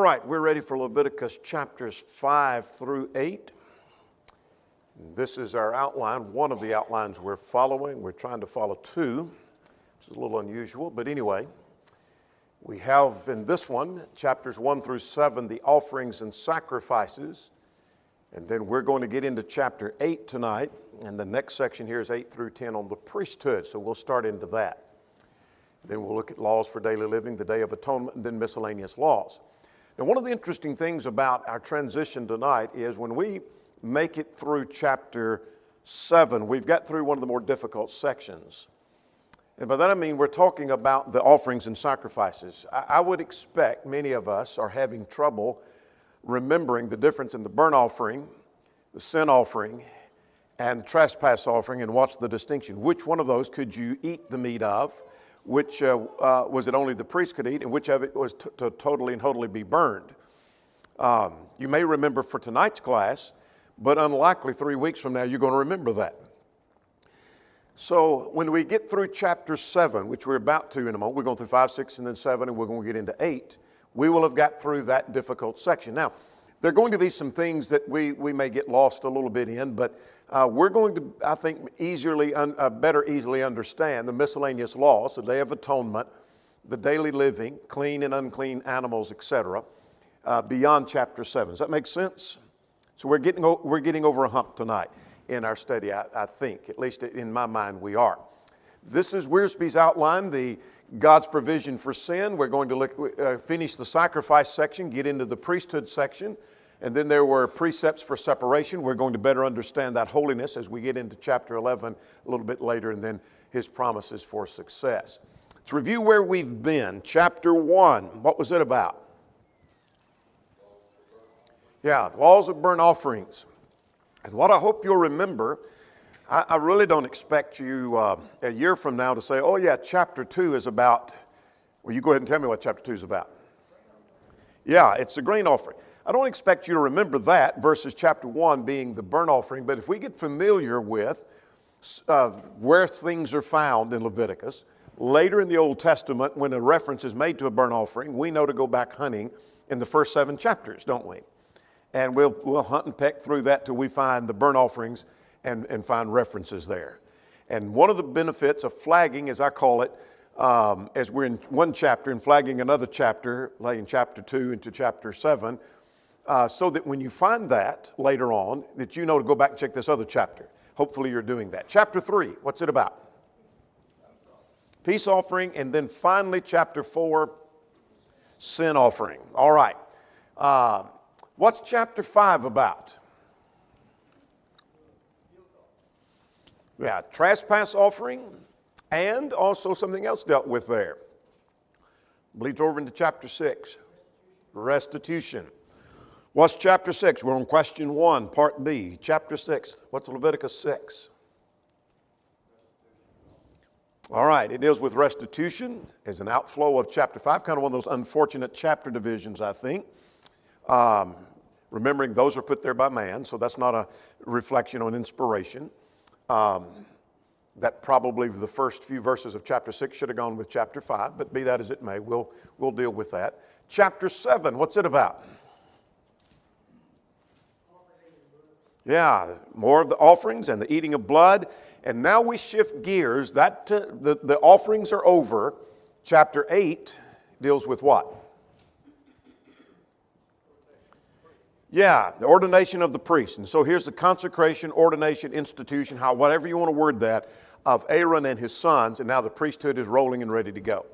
right, we're ready for Leviticus chapters 5 through 8. This is our outline, one of the outlines we're following. We're trying to follow two, which is a little unusual, but anyway. We have in this one, chapters 1 through 7, the offerings and sacrifices. And then we're going to get into chapter 8 tonight, and the next section here is 8 through 10 on the priesthood, so we'll start into that. Then we'll look at laws for daily living, the Day of Atonement, and then miscellaneous laws. Now, one of the interesting things about our transition tonight is when we make it through chapter 7, we've got through one of the more difficult sections. And by that I mean we're talking about the offerings and sacrifices. I would expect many of us are having trouble remembering the difference in the burnt offering, the sin offering, and the trespass offering, and what's the distinction. Which one of those could you eat the meat of? Which was it only the priest could eat, and which of it was to totally and totally be burned? You may remember for tonight's class, but unlikely 3 weeks from now you're going to remember that. So when we get through chapter 7, which we're about to in a moment, we're going through 5, 6, and then 7, and we're going to get into 8, we will have got through that difficult section. Now, there are going to be some things that we may get lost a little bit in, but we're going to, I think, easily understand the miscellaneous laws, the Day of Atonement, the daily living, clean and unclean animals, etc., beyond chapter 7. Does that make sense? So we're getting over a hump tonight in our study, I think. At least in my mind, we are. This is Wiersbe's outline, the God's provision for sin. We're going to finish the sacrifice section, get into the priesthood section, and then there were precepts for separation. We're going to better understand that holiness as we get into chapter 11 a little bit later, and then his promises for success. To review where we've been, chapter 1, what was it about? Yeah, laws of burnt offerings. And what I hope you'll remember, I really don't expect you a year from now to say, oh yeah, chapter 2 is about, well, you go ahead and tell me what chapter 2 is about. Yeah, it's the grain offering. I don't expect you to remember that versus chapter 1 being the burnt offering, but if we get familiar with where things are found in Leviticus, later in the Old Testament, when a reference is made to a burnt offering, we know to go back hunting in the first 7 chapters, don't we? And we'll hunt and peck through that till we find the burnt offerings and find references there. And one of the benefits of flagging, as I call it, as we're in one chapter and flagging another chapter, like in chapter 2 into chapter 7, so that when you find that later on, that you know to go back and check this other chapter. Hopefully you're doing that. Chapter 3, what's it about? Peace offering, and then finally chapter 4, sin offering. All right. What's chapter 5 about? Yeah, trespass offering, and also something else dealt with there. Bleeds over into chapter 6, restitution. What's chapter 6? We're on question 1, part B. Chapter 6, what's Leviticus 6? All right, it deals with restitution as an outflow of chapter 5, kind of one of those unfortunate chapter divisions, I think. Remembering those are put there by man, so that's not a reflection on inspiration. That probably the first few verses of chapter 6 should have gone with chapter 5, but be that as it may, we'll deal with that. Chapter 7, what's it about? Yeah, more of the offerings and the eating of blood. And now we shift gears. The offerings are over. Chapter 8 deals with what? Yeah, the ordination of the priest. And so here's the consecration, ordination, institution, whatever you want to word that, of Aaron and his sons. And now the priesthood is rolling and ready to go.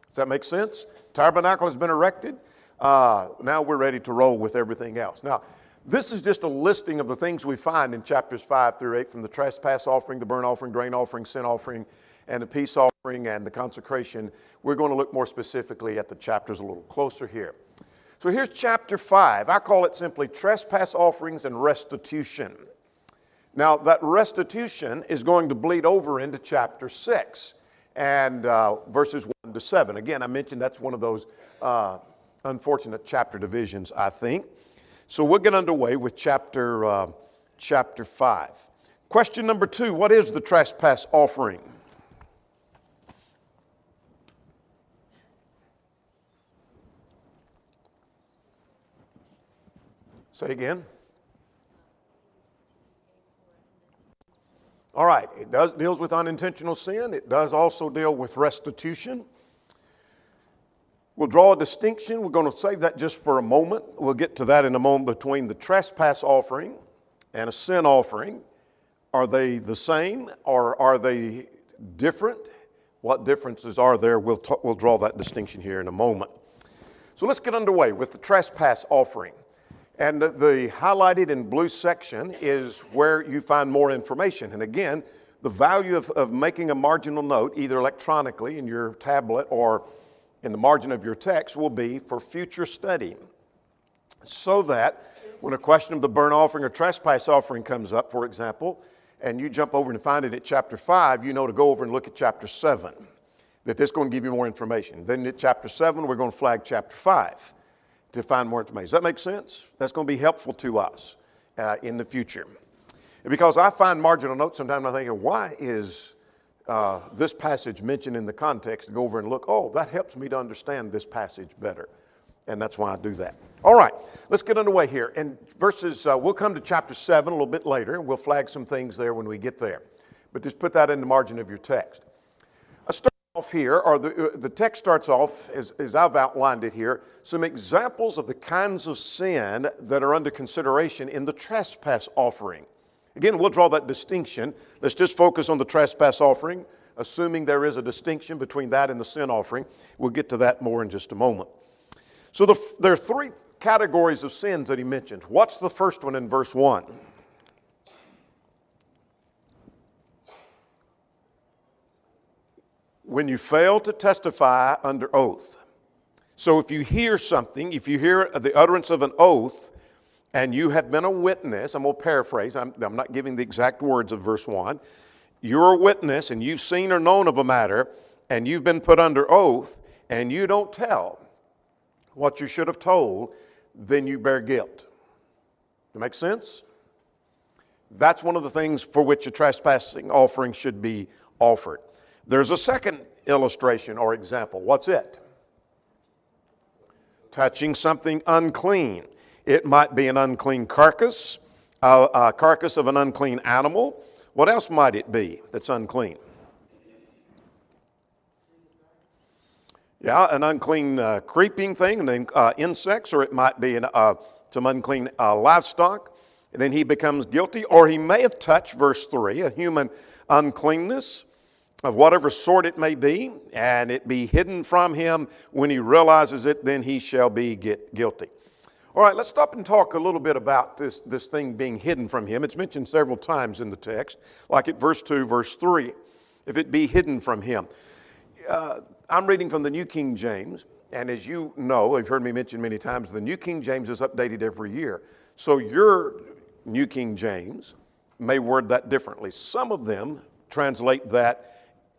Does that make sense? Tabernacle has been erected. Now we're ready to roll with everything else. Now, this is just a listing of the things we find in chapters 5 through 8, from the trespass offering, the burnt offering, grain offering, sin offering, and the peace offering, and the consecration. We're going to look more specifically at the chapters a little closer here. So here's chapter 5. I call it simply trespass offerings and restitution. Now, that restitution is going to bleed over into chapter 6 and verses 1 to 7. Again, I mentioned that's one of those unfortunate chapter divisions, I think. So we'll get underway with chapter 5. Question number 2, what is the trespass offering? Say again. All right, it deals with unintentional sin. It does also deal with restitution. We'll draw a distinction. We're going to save that just for a moment. We'll get to that in a moment between the trespass offering and a sin offering. Are they the same or are they different? What differences are there? We'll draw that distinction here in a moment. So let's get underway with the trespass offering. And the highlighted in blue section is where you find more information. And again, the value of making a marginal note, either electronically in your tablet or in the margin of your text, will be for future study. So that when a question of the burnt offering or trespass offering comes up, for example, and you jump over and find it at chapter 5, you know to go over and look at chapter 7, that this is going to give you more information. Then at chapter 7, we're going to flag chapter 5 to find more information. Does that make sense? That's going to be helpful to us in the future. Because I find marginal notes sometimes I'm thinking, why is this passage mentioned in the context? To go over and look, oh, that helps me to understand this passage better. And that's why I do that. All right, let's get underway here. And we'll come to chapter 7 a little bit later, and we'll flag some things there when we get there. But just put that in the margin of your text. I start off here, or the text starts off, as I've outlined it here, some examples of the kinds of sin that are under consideration in the trespass offering. Again, we'll draw that distinction. Let's just focus on the trespass offering, assuming there is a distinction between that and the sin offering. We'll get to that more in just a moment. So there are 3 categories of sins that he mentions. What's the first one in verse 1? When you fail to testify under oath. So if you hear something, if you hear the utterance of an oath, and you have been a witness, I'm going to paraphrase, I'm not giving the exact words of verse 1. You're a witness and you've seen or known of a matter, and you've been put under oath, and you don't tell what you should have told, then you bear guilt. That make sense? That's one of the things for which a trespassing offering should be offered. There's a second illustration or example. What's it? Touching something unclean. It might be an unclean carcass, a carcass of an unclean animal. What else might it be that's unclean? Yeah, an unclean creeping thing, insects, or it might be some unclean livestock. And then he becomes guilty, or he may have touched, verse 3, a human uncleanness of whatever sort it may be, and it be hidden from him. When he realizes it, then he shall be guilty. All right, let's stop and talk a little bit about this thing being hidden from him. It's mentioned several times in the text, like at verse 2, verse 3, if it be hidden from him. I'm reading from the New King James, and as you know, you've heard me mention many times, the New King James is updated every year. So your New King James may word that differently. Some of them translate that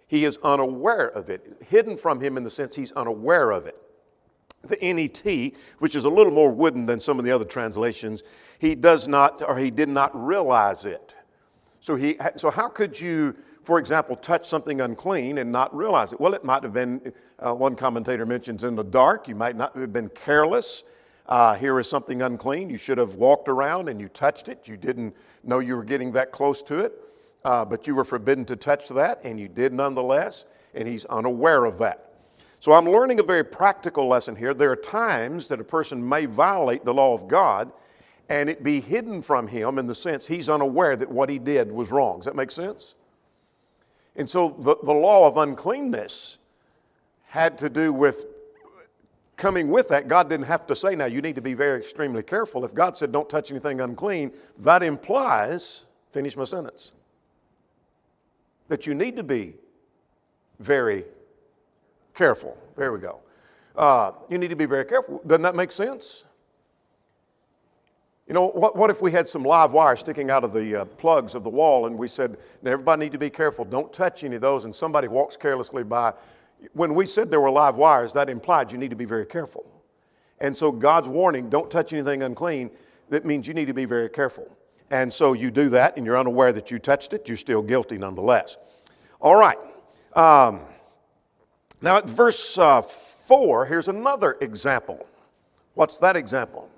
he is unaware of it, hidden from him in the sense he's unaware of it. The NET, which is a little more wooden than some of the other translations, he does not, or he did not realize it. So how could you, for example, touch something unclean and not realize it? Well, it might have been, one commentator mentions, in the dark. You might not have been careless. Here is something unclean. You should have walked around and you touched it. You didn't know you were getting that close to it, but you were forbidden to touch that, and you did nonetheless, and he's unaware of that. So I'm learning a very practical lesson here. There are times that a person may violate the law of God and it be hidden from him in the sense he's unaware that what he did was wrong. Does that make sense? And so the law of uncleanness had to do with coming with that. God didn't have to say, now you need to be very extremely careful. If God said don't touch anything unclean, that implies, finish my sentence, that you need to be very careful. There we go. You need to be very careful. Doesn't that make sense? You know, what if we had some live wire sticking out of the plugs of the wall and we said, now everybody need to be careful, don't touch any of those, and somebody walks carelessly by. When we said there were live wires, that implied you need to be very careful. And so God's warning, don't touch anything unclean, that means you need to be very careful. And so you do that and you're unaware that you touched it, you're still guilty nonetheless. All right. Now at verse 4, here's another example. What's that example?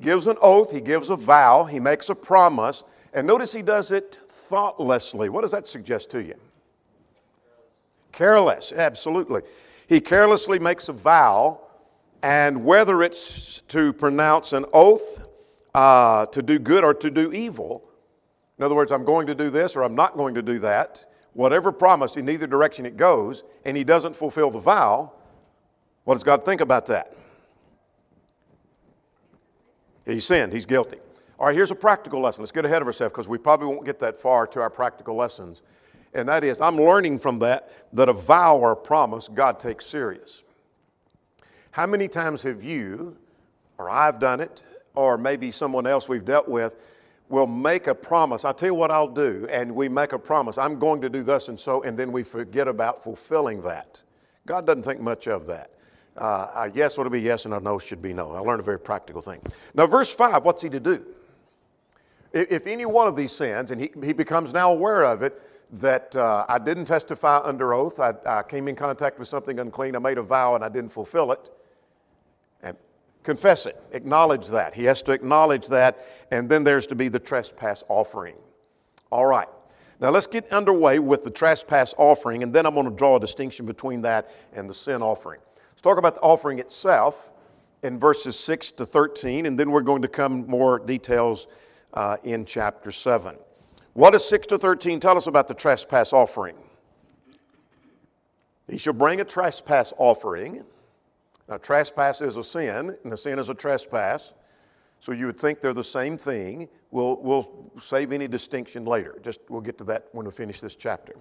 gives an oath, he gives a vow, he makes a promise, and notice he does it thoughtlessly. What does that suggest to you? Careless, absolutely. He carelessly makes a vow, and whether it's to pronounce an oath, to do good or to do evil, in other words, I'm going to do this or I'm not going to do that, whatever promised, in either direction it goes, and he doesn't fulfill the vow, what does God think about that? He sinned. He's guilty. All right, here's a practical lesson. Let's get ahead of ourselves because we probably won't get that far to our practical lessons. And that is, I'm learning from that a vow or a promise God takes serious. How many times have you, or I've done it, or maybe someone else we've dealt with, will make a promise. I'll tell you what I'll do, and we make a promise. I'm going to do thus and so, and then we forget about fulfilling that. God doesn't think much of that. A yes ought to be yes, and a no should be no. I learned a very practical thing. Now, verse 5, what's he to do? If any one of these sins, and he becomes now aware of it, that I didn't testify under oath, I came in contact with something unclean, I made a vow and I didn't fulfill it, and confess it, acknowledge that. He has to acknowledge that, and then there's to be the trespass offering. All right. Now let's get underway with the trespass offering, and then I'm going to draw a distinction between that and the sin offering. Let's talk about the offering itself in verses 6 to 13, and then we're going to come more details in chapter 7. What does 6 to 13 tell us about the trespass offering? He shall bring a trespass offering. Now, trespass is a sin, and a sin is a trespass. So you would think they're the same thing. We'll save any distinction later. We'll get to that when we finish this chapter.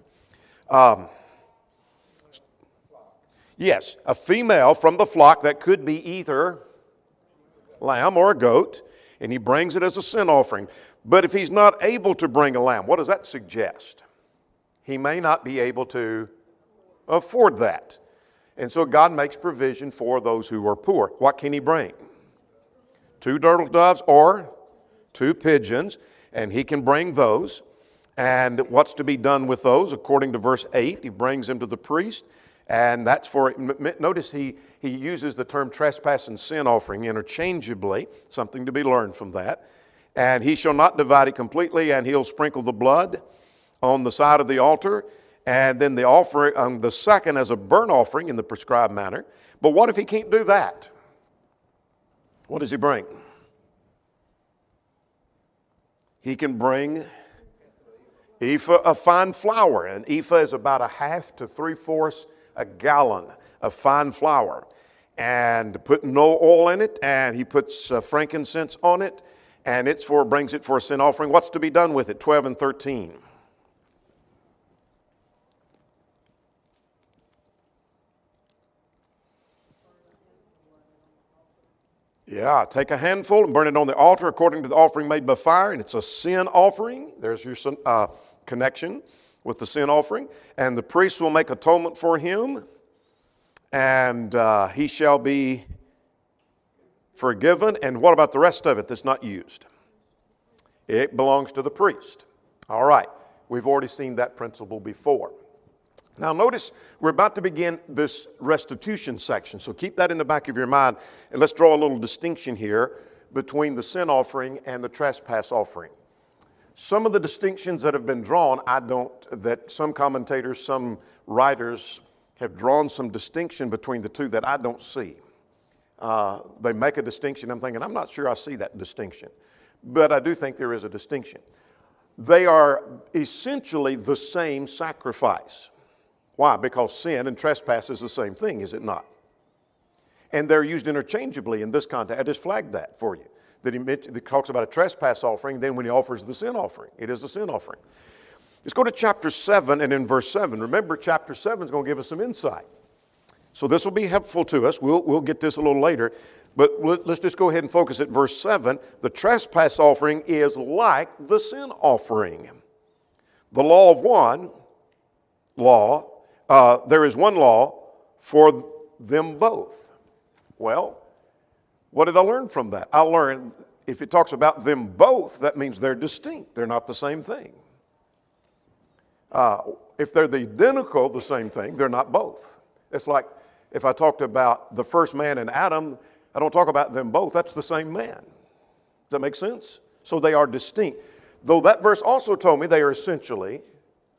Yes, a female from the flock that could be either lamb or a goat, and he brings it as a sin offering. But if he's not able to bring a lamb, what does that suggest? He may not be able to afford that. And so God makes provision for those who are poor. What can he bring? 2 turtle doves or 2 pigeons, and he can bring those. And what's to be done with those? According to verse 8, he brings them to the priest, and that's for, notice he uses the term trespass and sin offering interchangeably, something to be learned from that. And he shall not divide it completely, and he'll sprinkle the blood on the side of the altar, and then the offering, the second as a burnt offering in the prescribed manner. But what if he can't do that? What does he bring? He can bring ephah of fine flour. An ephah is about 1/2 to 3/4 a gallon of fine flour. And put no oil in it, and he puts frankincense on it, and brings it for a sin offering. What's to be done with it? 12 and 13. Yeah, take a handful and burn it on the altar according to the offering made by fire, and it's a sin offering. There's your connection with the sin offering. And the priest will make atonement for him, and he shall be forgiven. And what about the rest of it that's not used? It belongs to the priest. All right, we've already seen that principle before. Now notice we're about to begin this restitution section, so keep that in the back of your mind, and let's draw a little distinction here between the sin offering and the trespass offering. Some of the distinctions that have been drawn, that some commentators, some writers have drawn some distinction between the two that I don't see. They make a distinction, I'm thinking, I'm not sure I see that distinction, but I do think there is a distinction. They are essentially the same sacrifice. Why? Because sin and trespass is the same thing, is it not? And they're used interchangeably in this context. I just flagged that for you. That he talks about a trespass offering, then when he offers the sin offering, it is the sin offering. Let's go to chapter 7 and in verse 7. Remember, chapter 7 is going to give us some insight. So this will be helpful to us. We'll get this a little later. But let's just go ahead and focus at verse 7. The trespass offering is like the sin offering. The law of one law, there is one law for them both. Well, what did I learn from that? I learned if it talks about them both, that means they're distinct. They're not the same thing. If they're the identical, the same thing, they're not both. It's like if I talked about the first man and Adam, I don't talk about them both. That's the same man. that make sense? So they are distinct. Though that verse also told me they are essentially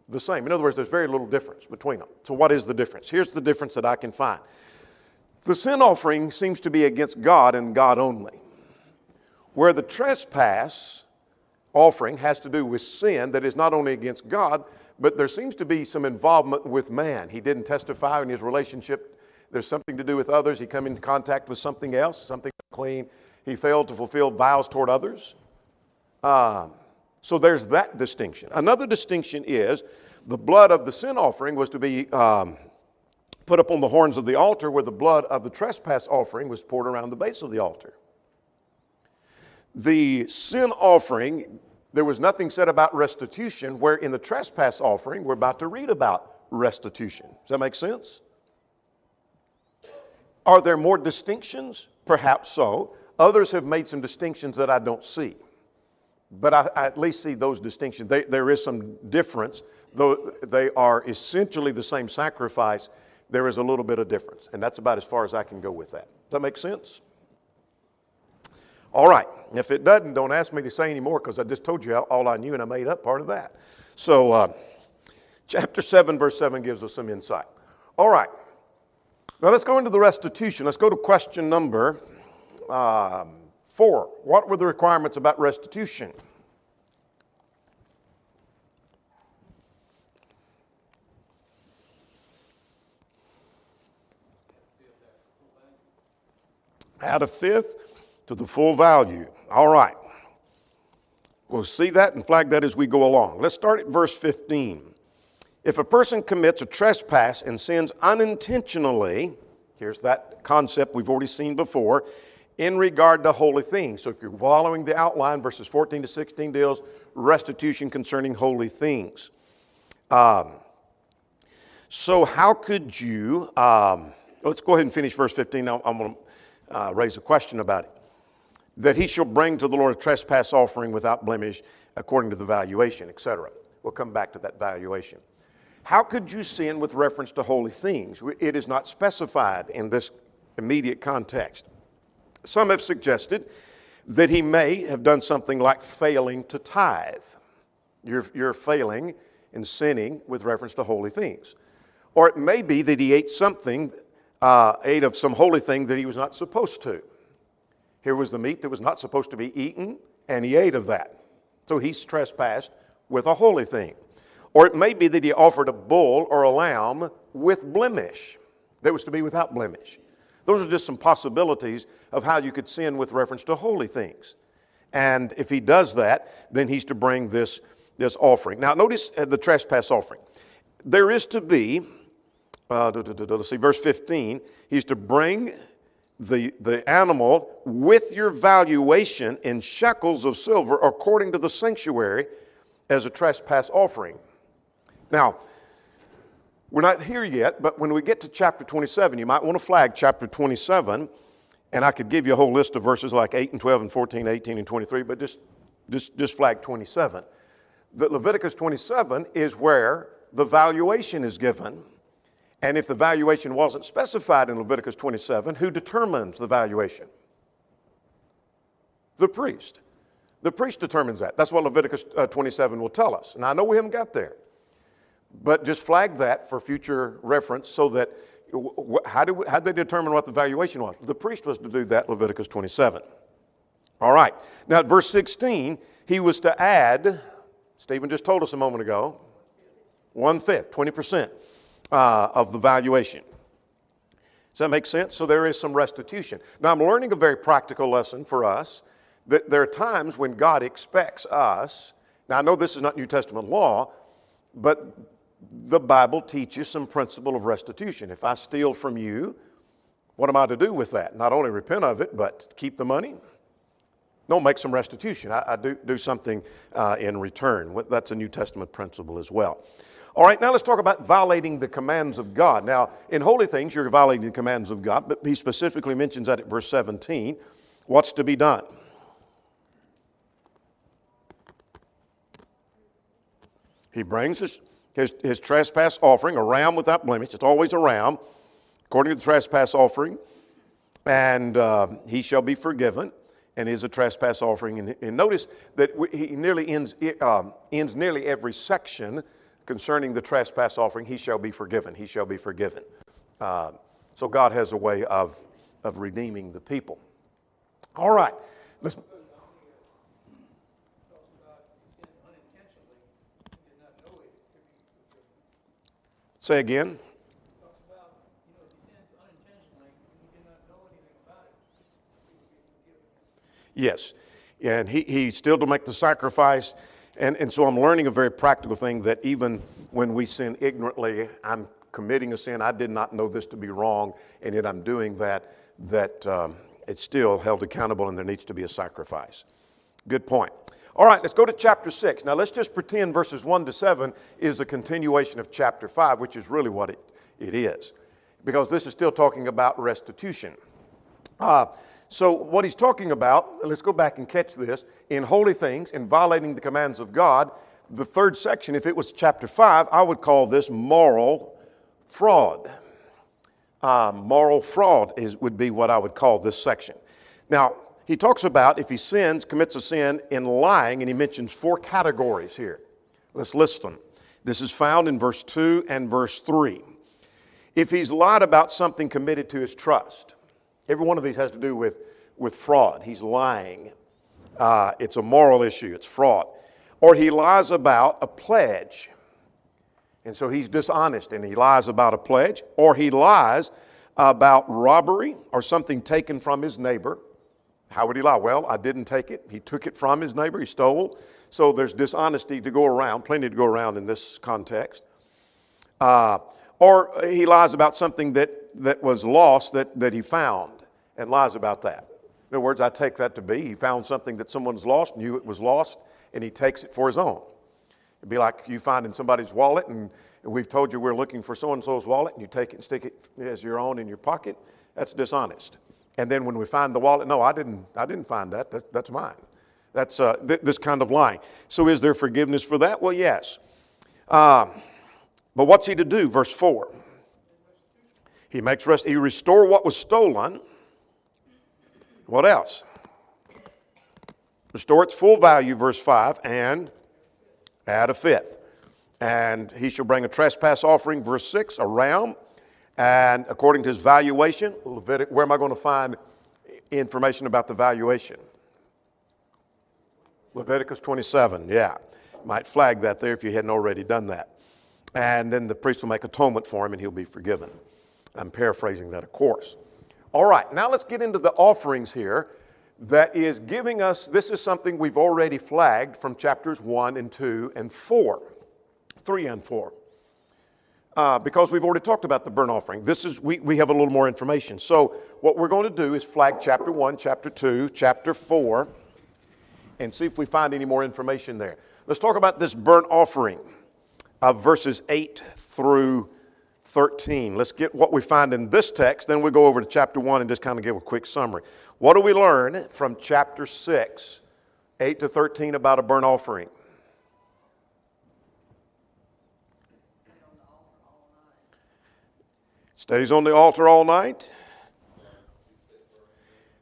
the same. In other words, there's very little difference between them. So what is the difference? Here's the difference that I can find. The sin offering seems to be against God and God only, where the trespass offering has to do with sin that is not only against God, but there seems to be some involvement with man. He didn't testify in his relationship. There's something to do with others. He come into contact with something else, something unclean. He failed to fulfill vows toward others. So there's that distinction. Another distinction is the blood of the sin offering was to be put upon the horns of the altar, where the blood of the trespass offering was poured around the base of the altar. The sin offering, there was nothing said about restitution, where in the trespass offering, we're about to read about restitution. Does that make sense? Are there more distinctions? Perhaps so. Others have made some distinctions that I don't see. But I at least see those distinctions. There is some difference, though they are essentially the same sacrifice. There is a little bit of difference, and that's about as far as I can go with that. Does that make sense? All right. If it doesn't, don't ask me to say any more, because I just told you all I knew, and I made up part of that. So chapter 7, verse 7 gives us some insight. All right. Now let's go into the restitution. Let's go to question number 4. What were the requirements about restitution? Add a fifth to the full value. All right. We'll see that and flag that as we go along. Let's start at verse 15. If a person commits a trespass and sins unintentionally, here's that concept we've already seen before, in regard to holy things. So if you're following the outline, verses 14 to 16 deals restitution concerning holy things. So how could you, let's go ahead and finish verse 15. Now I'm going to raise a question about it. That he shall bring to the Lord a trespass offering without blemish according to the valuation, etc. We'll come back to that valuation. How could you sin with reference to holy things? It is not specified in this immediate context. Some have suggested that he may have done something like failing to tithe. You're failing and sinning with reference to holy things. Or it may be that he ate of some holy thing that he was not supposed to. Here was the meat that was not supposed to be eaten, and he ate of that. So he's trespassed with a holy thing. Or it may be that he offered a bull or a lamb with blemish, that was to be without blemish. Those are just some possibilities of how you could sin with reference to holy things. And if he does that, then he's to bring this offering. Now notice the trespass offering. There is to be, let's see, verse 15, he's to bring the animal with your valuation in shekels of silver according to the sanctuary as a trespass offering. Now, we're not here yet, but when we get to chapter 27, you might want to flag chapter 27, and I could give you a whole list of verses like 8 and 12 and 14, 18 and 23, but just flag 27. The Leviticus 27 is where the valuation is given. And if the valuation wasn't specified in Leviticus 27, who determines the valuation? The priest. The priest determines that. That's what Leviticus 27 will tell us. And I know we haven't got there. But just flag that for future reference so that, how'd they determine what the valuation was? The priest was to do that, Leviticus 27. All right. Now at verse 16, he was to add, Stephen just told us a moment ago, 1/5, 20%. Of the valuation. Does that make sense? So there is some restitution. Now I'm learning a very practical lesson for us, that there are times when God expects us, now I know this is not New Testament law, but the Bible teaches some principle of restitution. If I steal from you, what am I to do with that? Not only repent of it, but keep the money? No, make some restitution. I do something in return. That's a New Testament principle as well. All right, now let's talk about violating the commands of God. Now, in holy things, you're violating the commands of God, but he specifically mentions that at verse 17. What's to be done? He brings his trespass offering, a ram without blemish. It's always a ram, according to the trespass offering. And he shall be forgiven. and is a trespass offering. And notice that he nearly ends nearly every section concerning the trespass offering. He shall be forgiven. He shall be forgiven. So God has a way of redeeming the people. All right. Let's. Say again. Yes, and he still to make the sacrifice, and so I'm learning a very practical thing, that even when we sin ignorantly, I'm committing a sin, I did not know this to be wrong, and yet I'm doing that it's still held accountable and there needs to be a sacrifice. Good point. All right, let's go to chapter 6. Now let's just pretend verses 1 to 7 is a continuation of chapter 5, which is really what it is, because this is still talking about restitution. So what he's talking about, let's go back and catch this, in holy things, in violating the commands of God, the third section, if it was chapter 5, I would call this moral fraud. Moral fraud would be what I would call this section. Now, he talks about if he commits a sin in lying, and he mentions 4 categories here. Let's list them. This is found in verse 2 and verse 3. If he's lied about something committed to his trust, every one of these has to do with fraud. He's lying. It's a moral issue. It's fraud. Or he lies about a pledge. And so he's dishonest and he lies about a pledge. Or he lies about robbery or something taken from his neighbor. How would he lie? Well, I didn't take it. He took it from his neighbor. He stole. So there's dishonesty to go around, plenty to go around in this context. Or he lies about something that was lost that he found, and lies about that. In other words, I take that to be he found something that someone's lost, knew it was lost, and he takes it for his own. It'd be like you finding somebody's wallet, and we've told you we're looking for so-and-so's wallet, and you take it and stick it as your own in your pocket. That's dishonest. And then when we find the wallet, no, I didn't find that. That's mine. That's this kind of lying. So is there forgiveness for that? Well, yes. But what's he to do? Verse 4. He restore what was stolen. What else? Restore its full value, verse 5, and add a fifth. And he shall bring a trespass offering, verse 6, a ram, and according to his valuation, where am I going to find information about the valuation? Leviticus 27, yeah. Might flag that there if you hadn't already done that. And then the priest will make atonement for him and he'll be forgiven. I'm paraphrasing that, of course. All right, now let's get into the offerings here. That is giving us, this is something we've already flagged from chapters 1 and 2 and 4, 3 and 4. Because we've already talked about the burnt offering. We have a little more information. So what we're going to do is flag chapter 1, chapter 2, chapter 4, and see if we find any more information there. Let's talk about this burnt offering of verses 8 through 13. Let's get what we find in this text, then we'll go over to chapter 1 and just kind of give a quick summary. What do we learn from chapter 6, 8 to 13 about a burnt offering? Stays on the altar all night.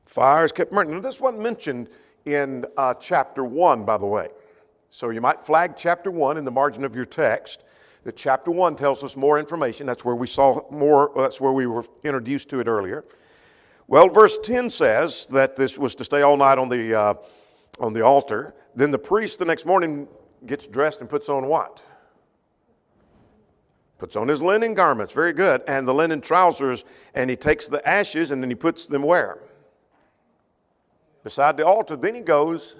Fires kept burning. Now, this wasn't mentioned in chapter 1, by the way. So you might flag chapter 1 in the margin of your text. The chapter 1 tells us more information. That's where we saw more. That's where we were introduced to it earlier. Well, verse 10 says that this was to stay all night on the altar. Then the priest the next morning gets dressed and puts on what? Puts on his linen garments. Very good. And the linen trousers. And he takes the ashes and then he puts them where? Beside the altar. Then he goes,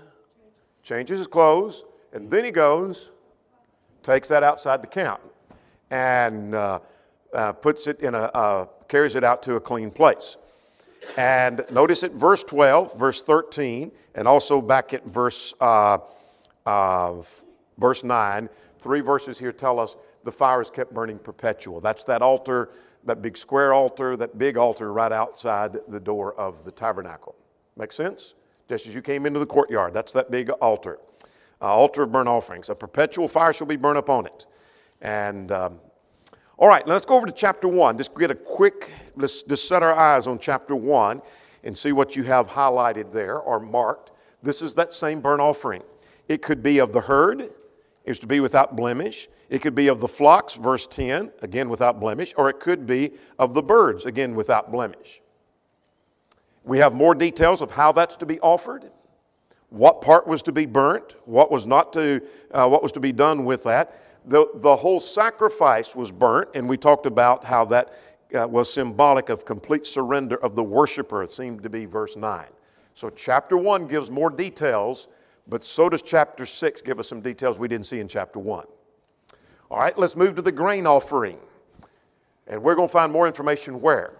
changes his clothes, and then he goes, takes that outside the camp, and puts it carries it out to a clean place. And notice at verse 12, verse 13, and also back at verse 9, 3 verses here tell us the fire is kept burning perpetual. That's that altar, that big square altar, that big altar right outside the door of the tabernacle. Make sense? Just as you came into the courtyard, that's that big altar. Altar of burnt offerings. A perpetual fire shall be burned upon it. And, all right, let's go over to chapter 1. Just get let's just set our eyes on chapter 1. and see what you have highlighted there or marked. This is that same burnt offering. It could be of the herd, is to be without blemish. It could be of the flocks, verse 10, again without blemish, or it could be of the birds, again without blemish. We have more details of how that's to be offered, what part was to be burnt, what was to be done with that. The whole sacrifice was burnt, and we talked about how that was symbolic of complete surrender of the worshiper. It seemed to be verse 9. So chapter 1 gives more details, but so does chapter 6 give us some details we didn't see in chapter 1. All right, let's move to the grain offering. And we're going to find more information where?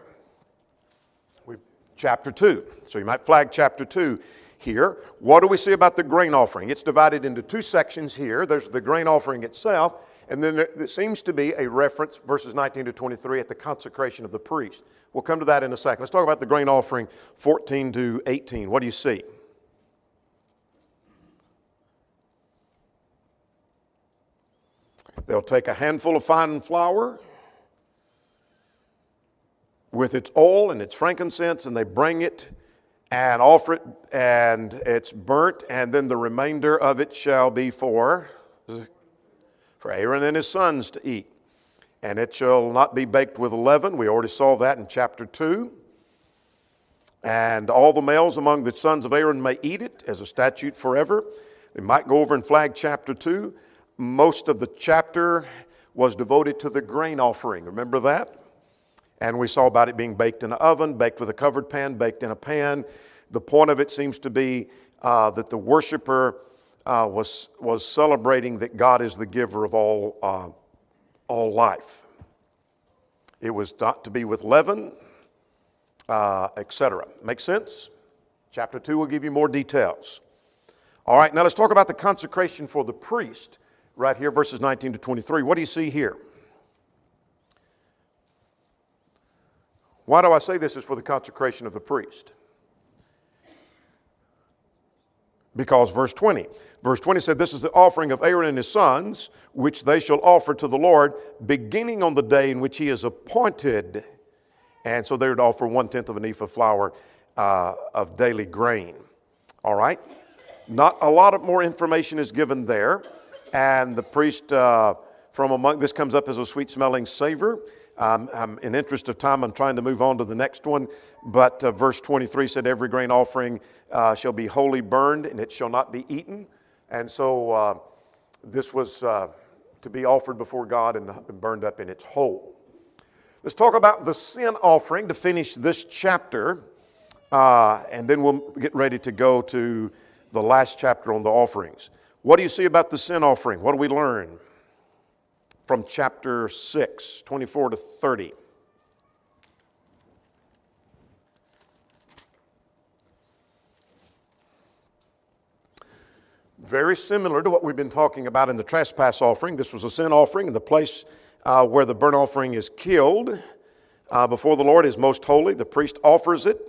Chapter 2. So you might flag chapter 2 here. What do we see about the grain offering? It's divided into two sections here. There's the grain offering itself, and then there seems to be a reference, verses 19 to 23, at the consecration of the priest. We'll come to that in a second. Let's talk about the grain offering, 14 to 18. What do you see? They'll take a handful of fine flour with its oil and its frankincense, and they bring it and offer it, and it's burnt, and then the remainder of it shall be for Aaron and his sons to eat. And it shall not be baked with leaven. We already saw that in chapter 2. And all the males among the sons of Aaron may eat it as a statute forever. We might go over and flag chapter 2. Most of the chapter was devoted to the grain offering. Remember that? And we saw about it being baked in an oven, baked with a covered pan, baked in a pan. The point of it seems to be that the worshiper was celebrating that God is the giver of all life. It was not to be with leaven, etc. Make sense? Chapter 2 will give you more details. All right, now let's talk about the consecration for the priest. Right here, verses 19 to 23. What do you see here? Why do I say this is for the consecration of the priest? Because verse 20 said, this is the offering of Aaron and his sons, which they shall offer to the Lord, beginning on the day in which he is appointed. And so they would offer 1/10 of an ephah of flour of daily grain. All right? Not a lot of more information is given there. And the priest from among, this comes up as a sweet-smelling savor. In interest of time, I'm trying to move on to the next one. But verse 23 said, every grain offering shall be wholly burned, and it shall not be eaten. And so this was to be offered before God and burned up in its whole. Let's talk about the sin offering to finish this chapter. And then we'll get ready to go to the last chapter on the offerings. What do you see about the sin offering? What do we learn from chapter 6, 24 to 30? Very similar to what we've been talking about in the trespass offering. This was a sin offering, and the place where the burnt offering is killed before the Lord is most holy. The priest offers it,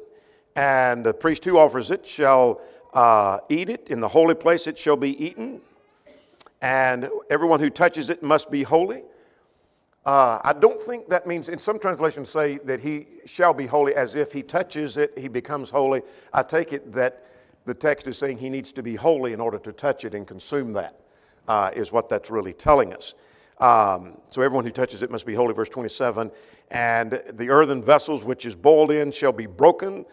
and the priest who offers it shall eat it. In the holy place it shall be eaten, and everyone who touches it must be holy. I don't think that means, in some translations say that he shall be holy as if he touches it, he becomes holy. I take it that the text is saying he needs to be holy in order to touch it and consume that, is what that's really telling us. So everyone who touches it must be holy, verse 27. And the earthen vessels which is boiled in shall be broken.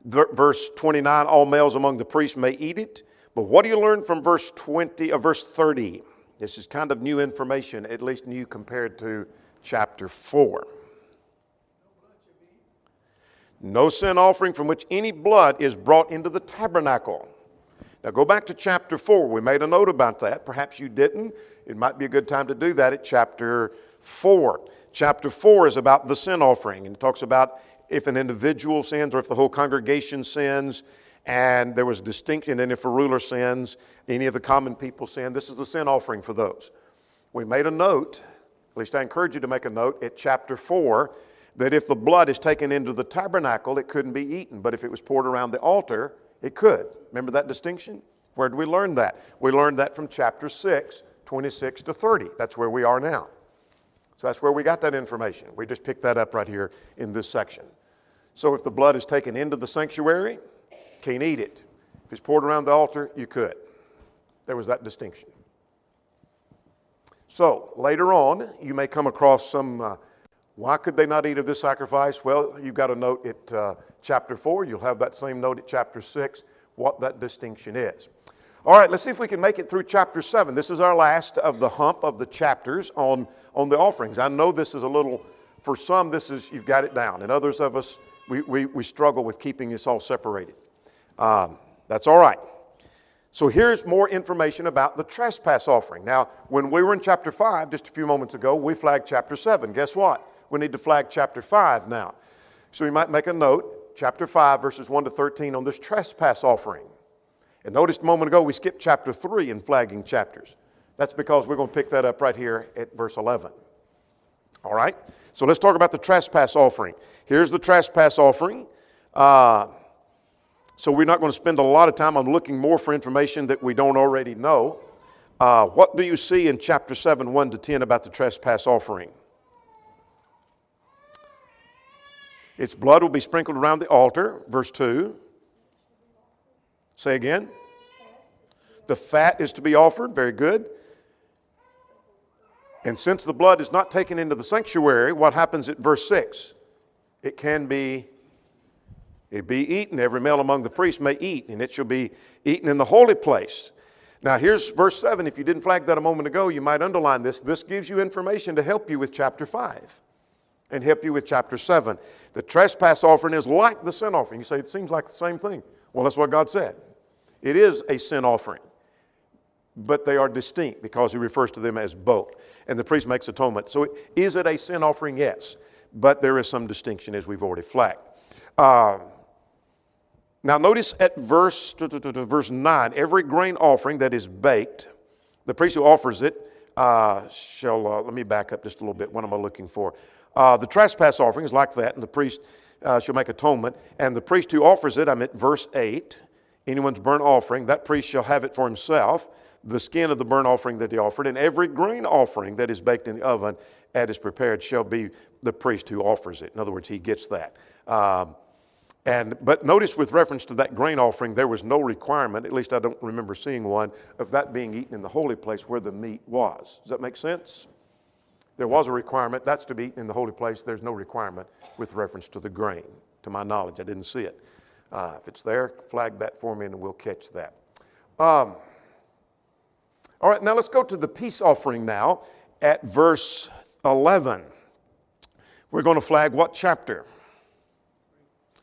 Verse 29, all males among the priests may eat it. But what do you learn from verse 30? This is kind of new information, at least new compared to chapter 4. No sin offering from which any blood is brought into the tabernacle. Now go back to chapter 4. We made a note about that. Perhaps you didn't. It might be a good time to do that at chapter 4. Chapter 4 is about the sin offering, and it talks about if an individual sins or if the whole congregation sins, and there was distinction, and if a ruler sins, any of the common people sin. This is the sin offering for those. We made a note, at least I encourage you to make a note at chapter 4, that if the blood is taken into the tabernacle, it couldn't be eaten. But if it was poured around the altar, it could. Remember that distinction? Where did we learn that? We learned that from chapter 6, 26 to 30. That's where we are now. So that's where we got that information. We just picked that up right here in this section. So if the blood is taken into the sanctuary, can't eat it. If it's poured around the altar, you could. There was that distinction. So later on, you may come across some, why could they not eat of this sacrifice? Well, you've got a note at chapter 4. You'll have that same note at chapter 6, what that distinction is. All right, let's see if we can make it through chapter 7. This is our last of the hump of the chapters on the offerings. I know this is a little, for some, this is, you've got it down. And others of us, we struggle with keeping this all separated. That's all right. So here's more information about the trespass offering. Now, when we were in chapter 5, just a few moments ago, we flagged chapter 7. Guess what? We need to flag chapter 5 now. So you might make a note, chapter 5, verses 1 to 13 on this trespass offering. And noticed a moment ago we skipped chapter 3 in flagging chapters. That's because we're going to pick that up right here at verse 11. All right? So let's talk about the trespass offering. Here's the trespass offering. So we're not going to spend a lot of time on looking more for information that we don't already know. What do you see in chapter 7, 1 to 10 about the trespass offering? Its blood will be sprinkled around the altar, verse 2. Say again. The fat is to be offered. Very good. And since the blood is not taken into the sanctuary, what happens at verse 6? It be eaten. Every male among the priests may eat, and it shall be eaten in the holy place. Now here's verse 7. If you didn't flag that a moment ago, you might underline this. This gives you information to help you with chapter 5 and help you with chapter 7. The trespass offering is like the sin offering. You say, it seems like the same thing. Well, that's what God said. It is a sin offering, but they are distinct because he refers to them as both. And the priest makes atonement. So is it a sin offering? Yes. But there is some distinction as we've already flagged. Now notice at verse 9, every grain offering that is baked, the priest who offers it let me back up just a little bit. What am I looking for? The trespass offering is like that, and the priest shall make atonement. And the priest who offers it, I'm at verse 8, anyone's burnt offering, that priest shall have it for himself, the skin of the burnt offering that he offered, and every grain offering that is baked in the oven and is prepared shall be the priest who offers it. In other words, he gets that. But notice with reference to that grain offering, there was no requirement, at least I don't remember seeing one, of that being eaten in the holy place where the meat was. Does that make sense? There was a requirement. That's to be eaten in the holy place. There's no requirement with reference to the grain. To my knowledge, I didn't see it. If it's there, flag that for me and we'll catch that. All right, now let's go to the peace offering now at verse 11. We're going to flag what chapter?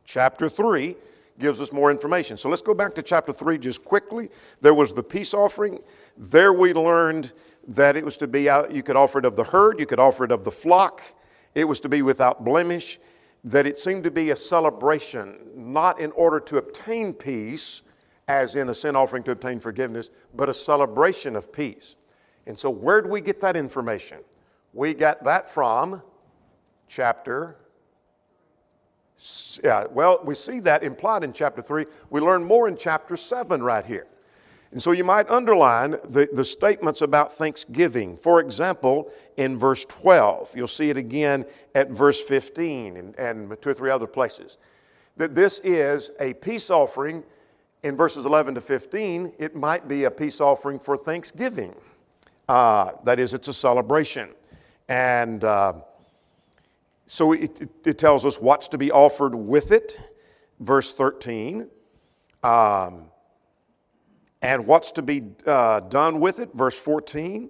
Chapter 3 gives us more information. So let's go back to chapter 3 just quickly. There was the peace offering. There we learned that it was to be out, you could offer it of the herd, you could offer it of the flock. It was to be without blemish. That it seemed to be a celebration, not in order to obtain peace, as in a sin offering to obtain forgiveness, but a celebration of peace. And so where do we get that information? We got that from chapter. We see that implied in chapter 3. We learn more in chapter 7 right here. And so you might underline the statements about thanksgiving. For example, in verse 12, you'll see it again at verse 15 and 2 or 3 other places. That this is a peace offering. In verses 11 to 15, it might be a peace offering for thanksgiving. That is, it's a celebration. And so it tells us what's to be offered with it. Verse 13. And what's to be done with it? Verse 14.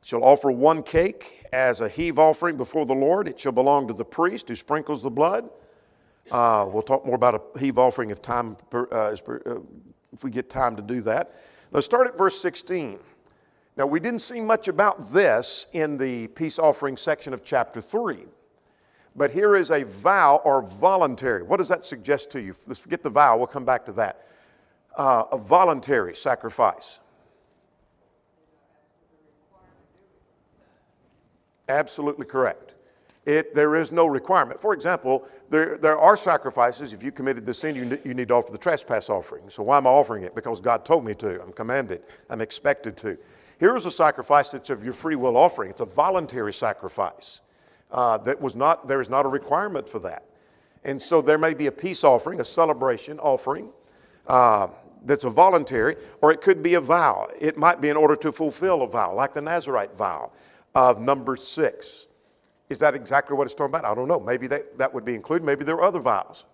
Shall offer one cake as a heave offering before the Lord. It shall belong to the priest who sprinkles the blood. We'll talk more about a heave offering if we get time to do that. Let's start at verse 16. Now, we didn't see much about this in the peace offering section of chapter 3. But here is a vow or voluntary. What does that suggest to you? Let's forget the vow. We'll come back to that. A voluntary sacrifice. Absolutely correct. There is no requirement. For example, there are sacrifices. If you committed the sin, you need to offer the trespass offering. So why am I offering it? Because God told me to. I'm commanded. I'm expected to. Here is a sacrifice that's of your free will offering. It's a voluntary sacrifice. There is not a requirement for that. And so there may be a peace offering, a celebration offering, that's a voluntary, or it could be a vow. It might be in order to fulfill a vow, like the Nazirite vow of number 6. Is that exactly what it's talking about? I don't know. Maybe that would be included. Maybe there are other vows.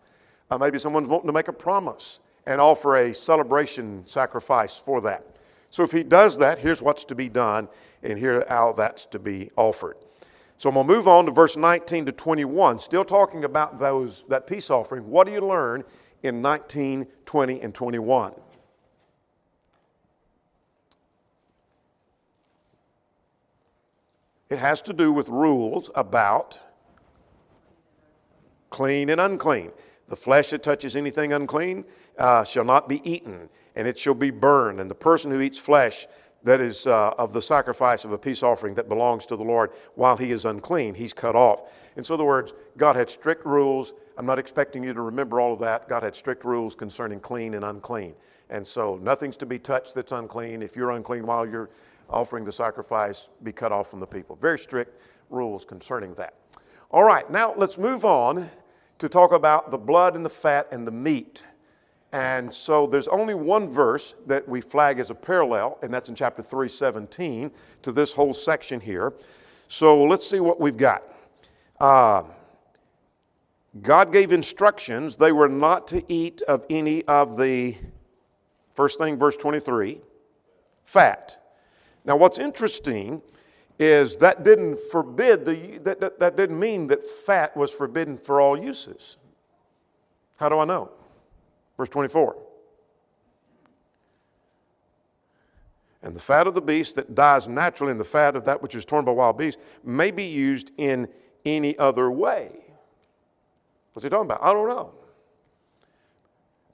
Maybe someone's wanting to make a promise and offer a celebration sacrifice for that. So if he does that, here's what's to be done, and here how that's to be offered. So I'm going to move on to verse 19 to 21, still talking about that peace offering. What do you learn in 19, 20, and 21? It has to do with rules about clean and unclean. The flesh that touches anything unclean shall not be eaten, and it shall be burned. And the person who eats flesh that is of the sacrifice of a peace offering that belongs to the Lord, while he is unclean, he's cut off. In so other words, God had strict rules. I'm not expecting you to remember all of that. God had strict rules concerning clean and unclean. And so nothing's to be touched that's unclean. If you're unclean while you're offering the sacrifice, be cut off from the people. Very strict rules concerning that. All right, now let's move on to talk about the blood and the fat and the meat. And so there's only one verse that we flag as a parallel, and that's in chapter 3:17 to this whole section here. So let's see what we've got. God gave instructions. They were not to eat of any of the, first thing, verse 23, fat. Now what's interesting is that didn't forbid, that didn't mean that fat was forbidden for all uses. How do I know? Verse 24. And the fat of the beast that dies naturally, and the fat of that which is torn by wild beasts, may be used in any other way. What's he talking about? I don't know.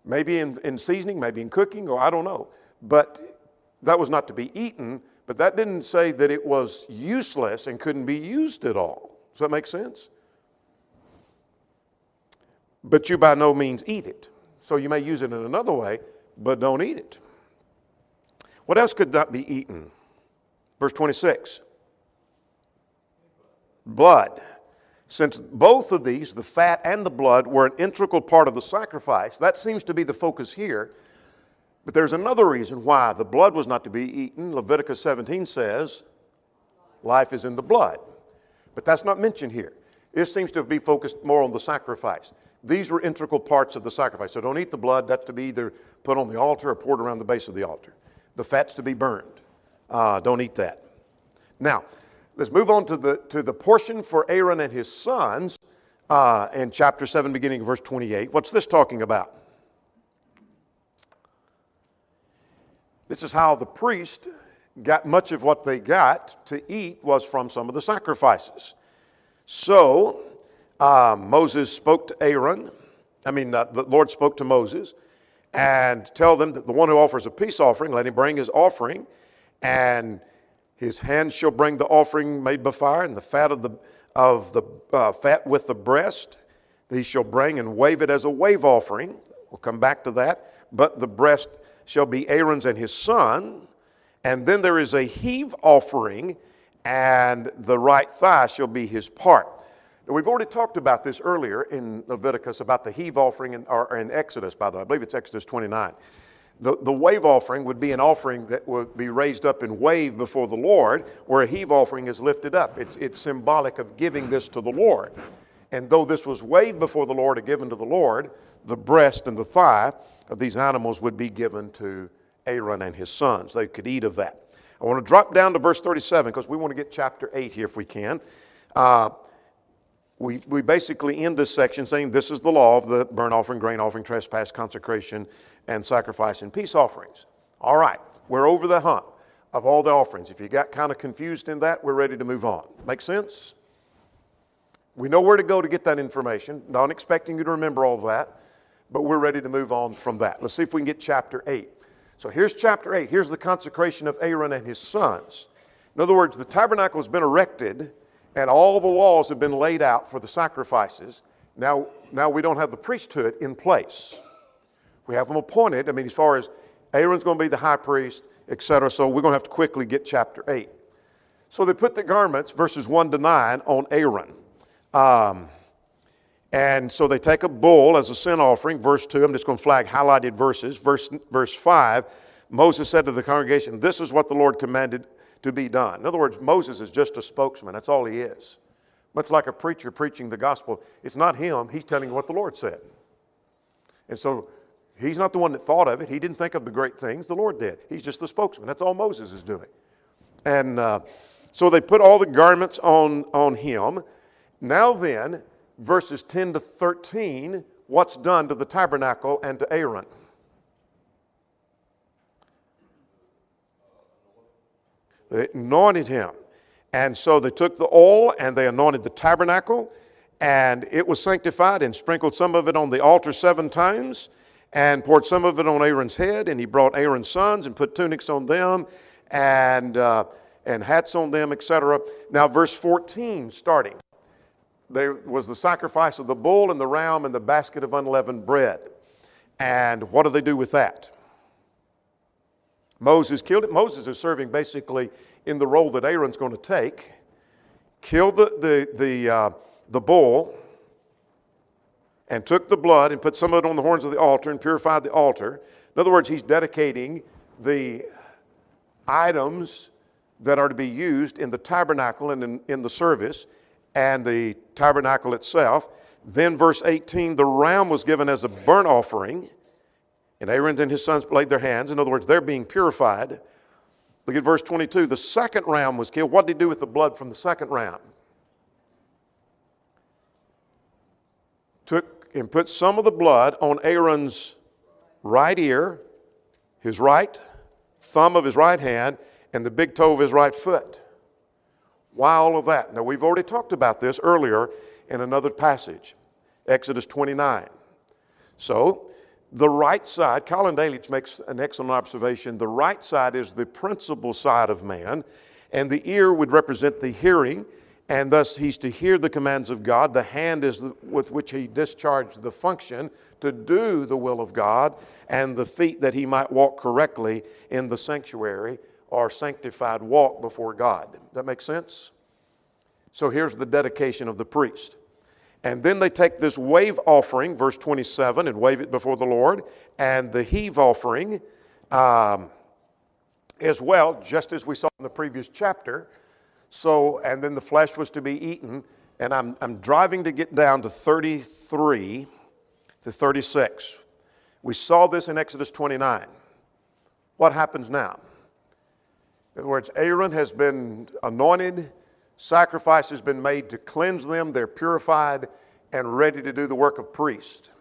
Maybe in seasoning, maybe in cooking, or I don't know. But that was not to be eaten, but that didn't say that it was useless and couldn't be used at all. Does that make sense? But you by no means eat it. So you may use it in another way, but don't eat it. What else could not be eaten? Verse 26. Blood. Since both of these, the fat and the blood, were an integral part of the sacrifice, that seems to be the focus here. But there's another reason why the blood was not to be eaten. Leviticus 17 says, life is in the blood. But that's not mentioned here. This seems to be focused more on the sacrifice. These were integral parts of the sacrifice. So don't eat the blood. That's to be either put on the altar or poured around the base of the altar. The fat's to be burned. Don't eat that. Now, let's move on to the portion for Aaron and his sons in chapter 7, beginning of verse 28. What's this talking about? This is how the priest got much of what they got to eat was from some of the sacrifices. So Moses spoke to Aaron. The Lord spoke to Moses and tell them that the one who offers a peace offering, let him bring his offering, and his hand shall bring the offering made by fire, and the fat of the fat with the breast he shall bring and wave it as a wave offering. We'll come back to that. But the breast shall be Aaron's and his son. And then there is a heave offering, and the right thigh shall be his part. Now, we've already talked about this earlier in Leviticus about the heave offering, or in Exodus, by the way. I believe it's Exodus 29. The wave offering would be an offering that would be raised up and waved before the Lord, where a heave offering is lifted up. It's symbolic of giving this to the Lord. And though this was waved before the Lord or given to the Lord, the breast and the thigh of these animals would be given to Aaron and his sons. They could eat of that. I want to drop down to verse 37 because we want to get chapter 8 here if we can. We basically end this section saying this is the law of the burnt offering, grain offering, trespass, consecration, and sacrifice and peace offerings. All right, we're over the hump of all the offerings. If you got kind of confused in that, we're ready to move on. Make sense? We know where to go to get that information. Not expecting you to remember all of that, but we're ready to move on from that. Let's see if we can get chapter 8. So here's chapter 8. Here's the consecration of Aaron and his sons. In other words, the tabernacle has been erected and all the laws have been laid out for the sacrifices. Now we don't have the priesthood in place. We have them appointed. As far as Aaron's going to be the high priest, etc. So we're going to have to quickly get chapter 8. So they put the garments, verses 1 to 9, on Aaron. And so they take a bull as a sin offering. Verse 2, I'm just going to flag highlighted verses. Verse 5, Moses said to the congregation, this is what the Lord commanded to be done. In other words, Moses is just a spokesman. That's all he is. Much like a preacher preaching the gospel. It's not him. He's telling you what the Lord said. And so he's not the one that thought of it. He didn't think of the great things. The Lord did. He's just the spokesman. That's all Moses is doing. And so they put all the garments on him. Now then, verses 10 to 13, what's done to the tabernacle and to Aaron? They anointed him. And so they took the oil and they anointed the tabernacle, and it was sanctified, and sprinkled some of it on the altar 7 times, and poured some of it on Aaron's head. And he brought Aaron's sons and put tunics on them and hats on them, etc. Now verse 14 starting. There was the sacrifice of the bull and the ram and the basket of unleavened bread. And what do they do with that? Moses killed it. Moses is serving basically in the role that Aaron's going to take. Killed the bull and took the blood and put some of it on the horns of the altar and purified the altar. In other words, he's dedicating the items that are to be used in the tabernacle and in the service and the tabernacle itself. Then verse 18, the ram was given as a burnt offering, and Aaron and his sons laid their hands. In other words, they're being purified. Look at verse 22. The second ram was killed. What did he do with the blood from the second ram? Took and put some of the blood on Aaron's right ear, his right thumb of his right hand, and the big toe of his right foot. Why all of that? Now, we've already talked about this earlier in another passage, Exodus 29. So, the right side, Colin Dalich makes an excellent observation. The right side is the principal side of man, and the ear would represent the hearing, and thus he's to hear the commands of God. The hand is with which he discharged the function to do the will of God, and the feet that he might walk correctly in the sanctuary or sanctified walk before God. That makes sense? So here's the dedication of the priest. And then they take this wave offering, verse 27, and wave it before the Lord, and the heave offering as well, just as we saw in the previous chapter. So, and then the flesh was to be eaten, and I'm driving to get down to 33 to 36. We saw this in Exodus 29. What happens now? In other words, Aaron has been anointed, sacrifice has been made to cleanse them, they're purified and ready to do the work of priest.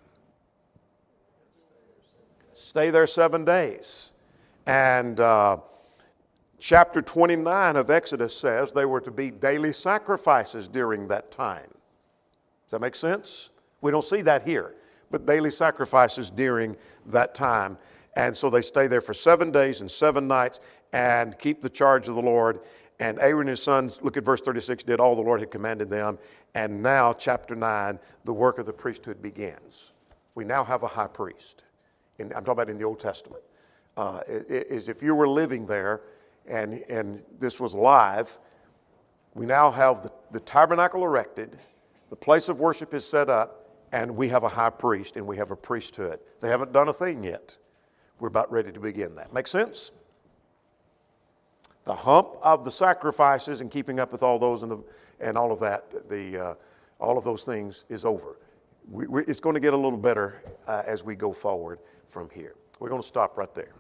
Stay there 7 days. And chapter 29 of Exodus says they were to be daily sacrifices during that time. Does that make sense? We don't see that here, but daily sacrifices during that time. And so they stay there for 7 days and 7 nights and keep the charge of the Lord. And Aaron and his sons, look at verse 36, did all the Lord had commanded them. And now, chapter 9, the work of the priesthood begins. We now have a high priest. I'm talking about in the Old Testament. Is if you were living there and this was live, we now have the tabernacle erected, the place of worship is set up, and we have a high priest and we have a priesthood. They haven't done a thing yet. We're about ready to begin that. Make sense? The hump of the sacrifices and keeping up with all those and all of that, all of those things is over. It's going to get a little better as we go forward from here. We're going to stop right there.